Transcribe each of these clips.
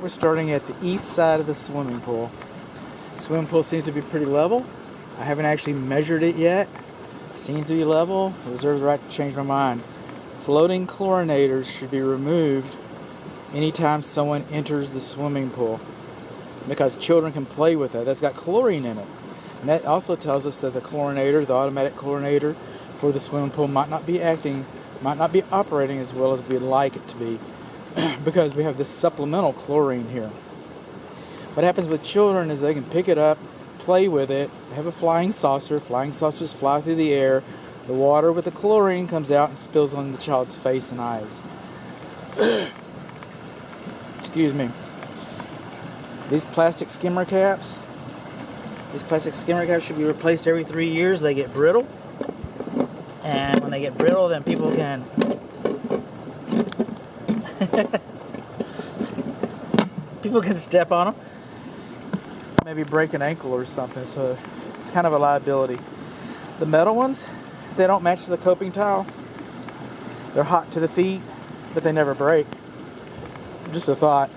We're starting at the east side of the swimming pool. The swimming pool seems to be pretty level. I haven't actually measured it yet. It seems to be level. I reserve the right to change my mind. Floating chlorinators should be removed anytime someone enters the swimming pool, because children can play with it. That's got chlorine in it. And that also tells us that the chlorinator, the automatic chlorinator for the swimming pool, might not be operating as well as we'd like it to be, because we have this supplemental chlorine here. What happens with children is they can pick it up, play with it. They have a flying saucer. Flying saucers fly through the air. The water with the chlorine comes out and spills on the child's face and eyes. Excuse me. These plastic skimmer caps should be replaced every 3 years. They get brittle. And when they get brittle, then people can step on them. Maybe break an ankle or something. So it's kind of a liability. The metal ones, they don't match the coping tile. They're hot to the feet, but they never break. Just a thought.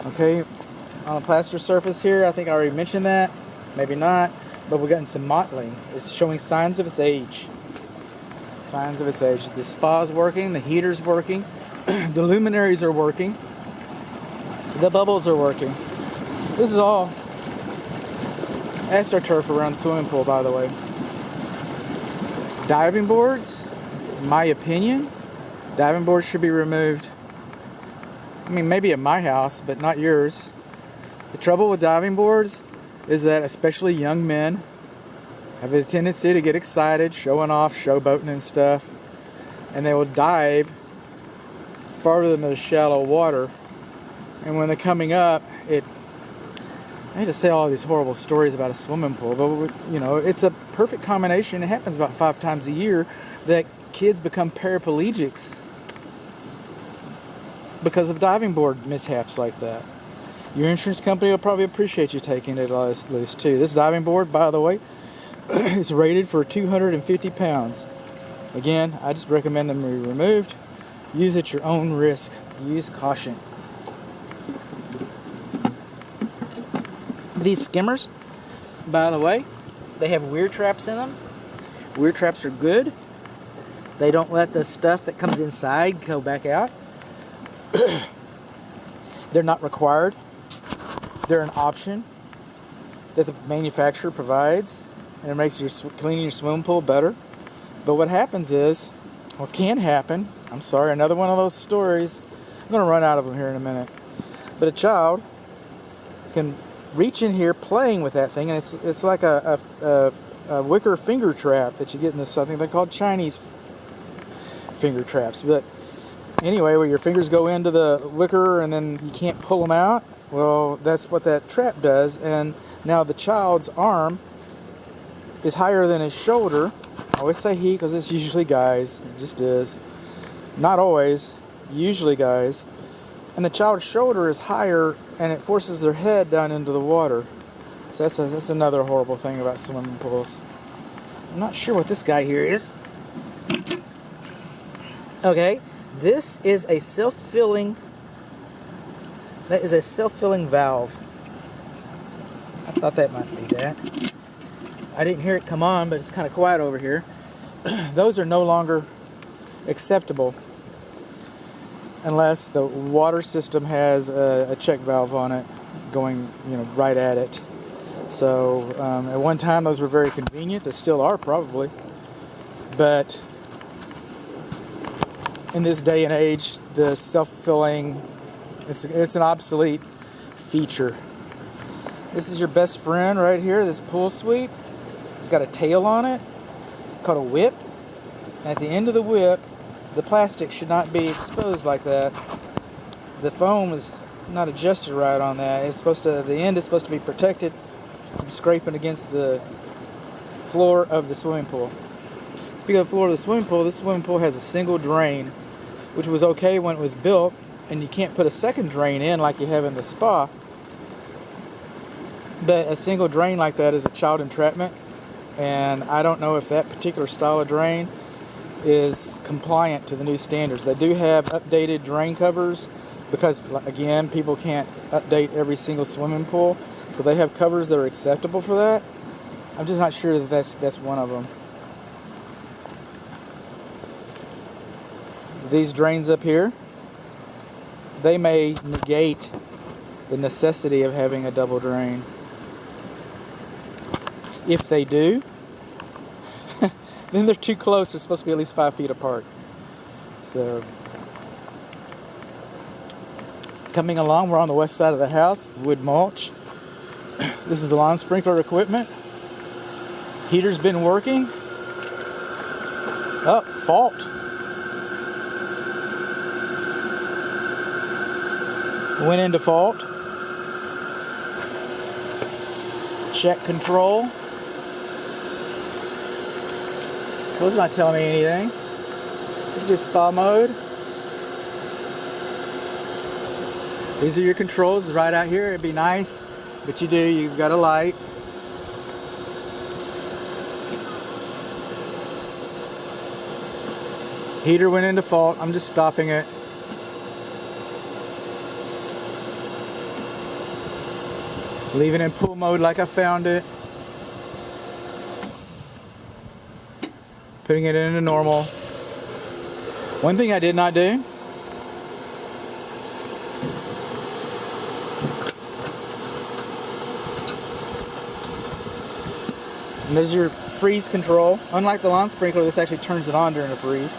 Okay, on the plaster surface here, I think I already mentioned that. Maybe not, but we're getting some mottling. It's showing signs of its age. Signs of its age. The spa's working, the heater's working, the luminaries are working, the bubbles are working. This is all AstroTurf around the swimming pool, by the way. Diving boards, in my opinion, diving boards should be removed. I mean, maybe at my house, but not yours. The trouble with diving boards is that especially young men have a tendency to get excited, showing off, showboating and stuff, and they will dive farther than the shallow water. And when they're coming up, I hate to say all these horrible stories about a swimming pool, but you know, it's a perfect combination. It happens about 5 times a year that kids become paraplegics because of diving board mishaps like that. Your insurance company will probably appreciate you taking it at least too. This diving board, by the way, is rated for 250 pounds. Again, I just recommend them be removed. Use at your own risk. Use caution. These skimmers, by the way, they have weir traps in them. Weir traps are good. They don't let the stuff that comes inside go back out. They're not required. They're an option that the manufacturer provides, and it makes your cleaning your swimming pool better. But what happens is, or can happen, I'm sorry, another one of those stories. I'm going to run out of them here in a minute. But a child can reach in here playing with that thing, and it's like a wicker finger trap that you get in this something they call Chinese finger traps. But anyway, where your fingers go into the wicker and then you can't pull them out. Well, that's what that trap does. And now the child's arm is higher than his shoulder. I always say he because it's usually guys. It just is. Not always. Usually guys. And the child's shoulder is higher, and it forces their head down into the water. So that's another horrible thing about swimming pools. I'm not sure what this guy here is. Okay, this is a self-filling. That is a self-filling valve. I thought that might be that. I didn't hear it come on, but it's kind of quiet over here. Those are no longer acceptable unless the water system has a check valve on it going, right at it. So at one time those were very convenient. They still are probably. But in this day and age, the self-filling, it's an obsolete feature. This is your best friend right here, this pool sweep. It's got a tail on it called a whip. And at the end of the whip, the plastic should not be exposed like that. The foam is not adjusted right on that. The end is supposed to be protected from scraping against the floor of the swimming pool. Speaking of the floor of the swimming pool, this swimming pool has a single drain, which was okay when it was built, and you can't put a second drain in like you have in the spa. But a single drain like that is a child entrapment, and I don't know if that particular style of drain is compliant to the new standards. They do have updated drain covers, because again, people can't update every single swimming pool, so they have covers that are acceptable for that. I'm just not sure that that's one of them. These drains up here, they may negate the necessity of having a double drain. If they do, then they're too close. They're supposed to be at least 5 feet apart. So, coming along, we're on the west side of the house, wood mulch. This is the lawn sprinkler equipment. Heater's been working. Oh, fault. Went into fault. Check control. Well, it's not telling me anything. This is spa mode. These are your controls right out here. It'd be nice, but you've got a light. Heater went into fault. I'm just stopping it. Leaving it in pool mode like I found it. Putting it into normal. One thing I did not do. And there's your freeze control. Unlike the lawn sprinkler, this actually turns it on during a freeze.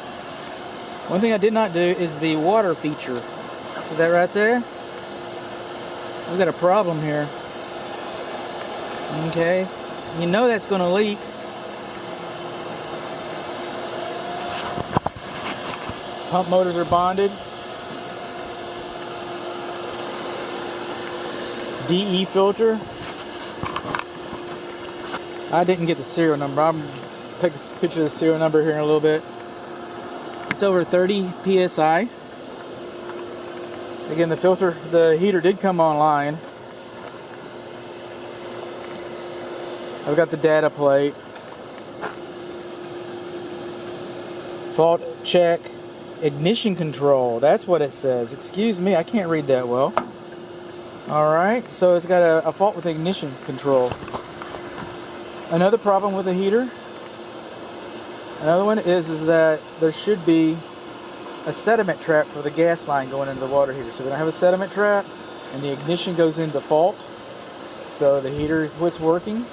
One thing I did not do is the water feature. See that right there? We've got a problem here. Okay, you know that's going to leak. Pump motors are bonded. DE filter. I didn't get the serial number. I'm going to take a picture of the serial number here in a little bit. It's over 30 PSI. Again, the heater did come online. I've got the data plate. Fault check. Ignition control. That's what it says. Excuse me, I can't read that well. Alright, so it's got a fault with ignition control. Another problem with the heater. Another one is that there should be a sediment trap for the gas line going into the water heater. So we're going to have a sediment trap, and the ignition goes into fault. So the heater quits working.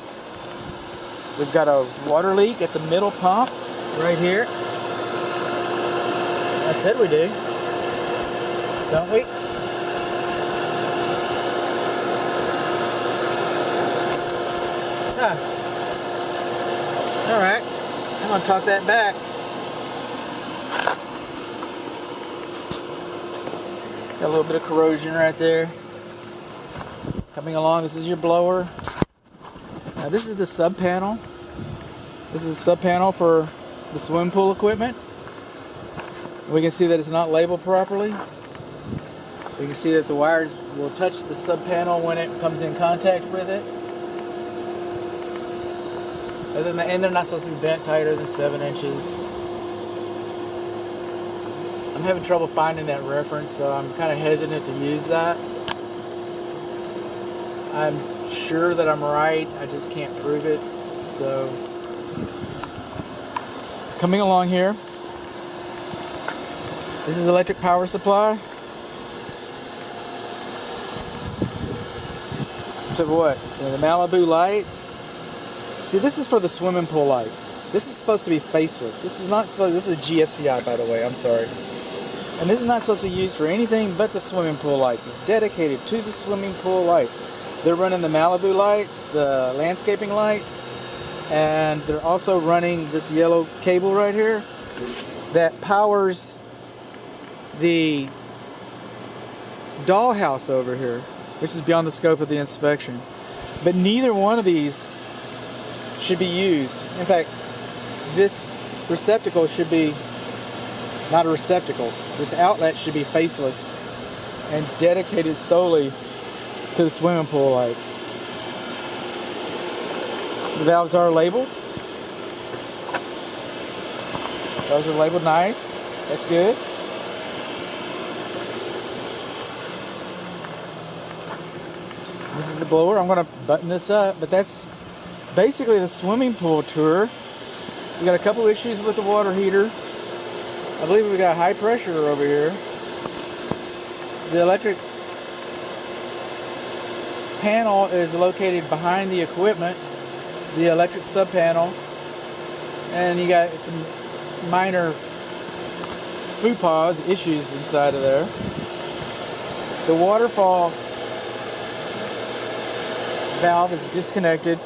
We've got a water leak at the middle pump right here. I said we do, don't we? Huh. Alright, I'm going to talk that back. Got a little bit of corrosion right there. Coming along, this is your blower. Now this is the sub panel. This is the sub panel for the swimming pool equipment. We can see that it's not labeled properly. We can see that the wires will touch the sub panel when it comes in contact with it. And they're not supposed to be bent tighter than 7 inches. I'm having trouble finding that reference, so I'm kind of hesitant to use that. I'm sure that I'm right, I just can't prove it. So, coming along here, this is electric power supply. To what? The Malibu lights. See, this is for the swimming pool lights. This is supposed to be faceless. This is not supposed. This is a GFCI, by the way. I'm sorry. And this is not supposed to be used for anything but the swimming pool lights. It's dedicated to the swimming pool lights. They're running the Malibu lights, the landscaping lights, and they're also running this yellow cable right here that powers the dollhouse over here, which is beyond the scope of the inspection. But neither one of these should be used. In fact, this receptacle should be not a receptacle. This outlet should be faceless and dedicated solely to the swimming pool lights. The valves are labeled. Those are labeled nice. That's good. This is the blower. I'm going to button this up, but that's basically the swimming pool tour. We got a couple issues with the water heater. I believe we got high pressure over here. The electric panel is located behind the equipment, the electric sub panel, and you got some minor faux issues inside of there. The waterfall valve is disconnected.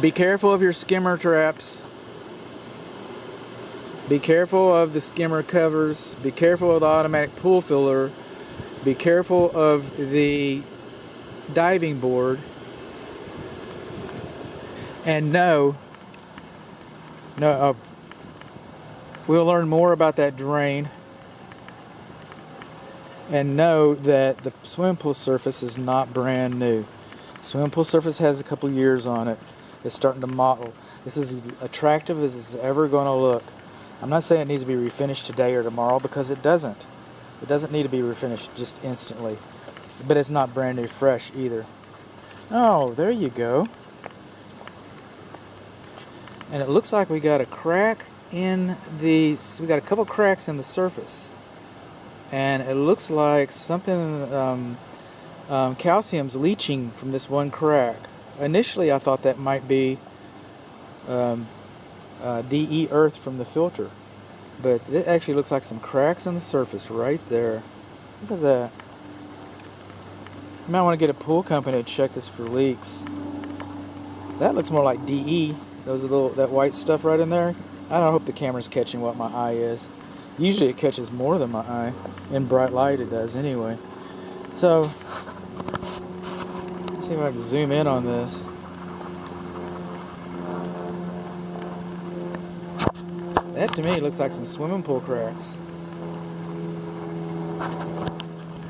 Be careful of your skimmer traps. Be careful of the skimmer covers. Be careful of the automatic pool filler. Be careful of the diving board. And we'll learn more about that drain. And know that the swimming pool surface is not brand new. Swimming pool surface has a couple years on it. It's starting to mottle. This is as attractive as it's ever going to look. I'm not saying it needs to be refinished today or tomorrow, because it doesn't. It doesn't need to be refinished just instantly. But it's not brand new fresh either. Oh, there you go. And it looks like we got a crack in we got a couple cracks in the surface. And it looks like something, calcium's leaching from this one crack. Initially I thought that might be DE earth from the filter, but it actually looks like some cracks in the surface right there. Look at that. You might want to get a pool company to check this for leaks. That looks more like DE. That white stuff right in there. I don't hope the camera's catching what my eye is. Usually it catches more than my eye. In bright light it does anyway. So, let's see if I can zoom in on this. That to me looks like some swimming pool cracks.